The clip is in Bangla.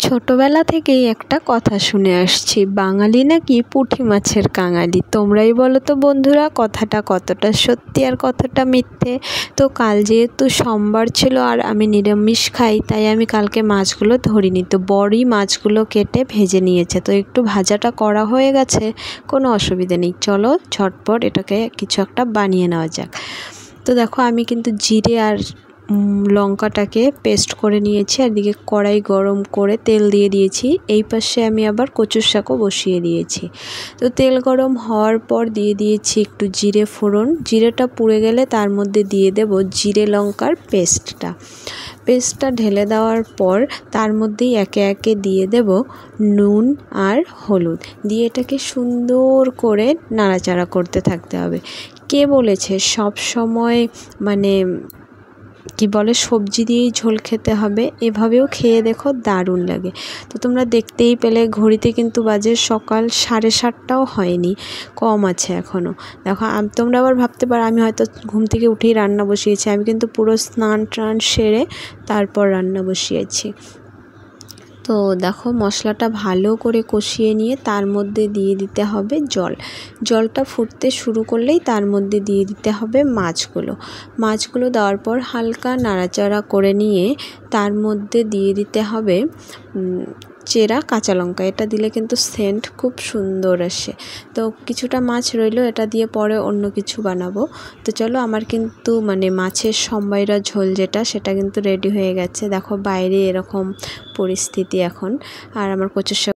ছোটবেলা থেকেই একটা কথা শুনে আসছি, বাঙালি নাকি পুঁটি মাছের কাঙালি। তোমরাই বলো তো বন্ধুরা, কথাটা কতটা সত্যি আর কতটা মিথ্যে। তো কাল যেহেতু সোমবার ছিল আর আমি নিরামিষ খাই, তাই আমি কালকে মাছগুলো ধরিনি। তো বড়ই মাছগুলো কেটে ভেজে নিয়েছে, তো একটু ভাজাটা করা হয়ে গেছে, কোনো অসুবিধা নেই। চলো ঝটপট এটাকে কিছু একটা বানিয়ে নেওয়া যাক। তো দেখো আমি কিন্তু জিরে আর লঙ্কাটাকে পেস্ট করে নিয়েছি, আর দিকে কড়াই গরম করে তেল দিয়ে দিয়েছি। এই পাশে আমি আবার কচুর শাকও বসিয়ে দিয়েছি। তো তেল গরম হওয়ার পর দিয়ে দিয়েছি একটু জিরে ফোড়ন। জিরেটা পুড়ে গেলে তার মধ্যে দিয়ে দেব জিরে লঙ্কার পেস্টটা ঢেলে দেওয়ার পর তার মধ্যেই একে একে দিয়ে দেব নুন আর হলুদ, দিয়ে এটাকে সুন্দর করে নাড়াচাড়া করতে থাকতে হবে। কে বলেছে সব সময় কি বলে সবজি দিয়েই ঝোল খেতে হবে? এভাবেও খেয়ে দেখো, দারুণ লাগে। তো তোমরা দেখতেই পেলে ঘড়িতে কিন্তু বাজে সকাল 7:30টাও হয়নি, কম আছে এখনও। দেখো তোমরা আবার ভাবতে পারো আমি হয়তো ঘুম থেকে উঠেই রান্না বসিয়েছি। আমি কিন্তু পুরো স্নান টান সেরে তারপর রান্না বসিয়েছি। তো দেখো মশলাটা ভালো করে কষিয়ে নিয়ে তার মধ্যে দিয়ে দিতে হবে জলটা ফুটতে শুরু করলেই তার মধ্যে দিয়ে দিতে হবে মাছগুলো দেওয়ার পর হালকা নাড়াচাড়া করে নিয়ে তার মধ্যে দিয়ে দিতে হবে চেরা কাঁচা লঙ্কা। এটা দিলে কিন্তু সেন্ট খুব সুন্দর আসে। তো কিছুটা মাছ রইলো, এটা দিয়ে পরে অন্য কিছু বানাবো। তো চলো আমার কিন্তু মাছের সম্বাইরা ঝোল সেটা কিন্তু রেডি হয়ে গেছে। দেখো বাইরে এরকম পরিস্থিতি এখন, আর আমার কচুর শাক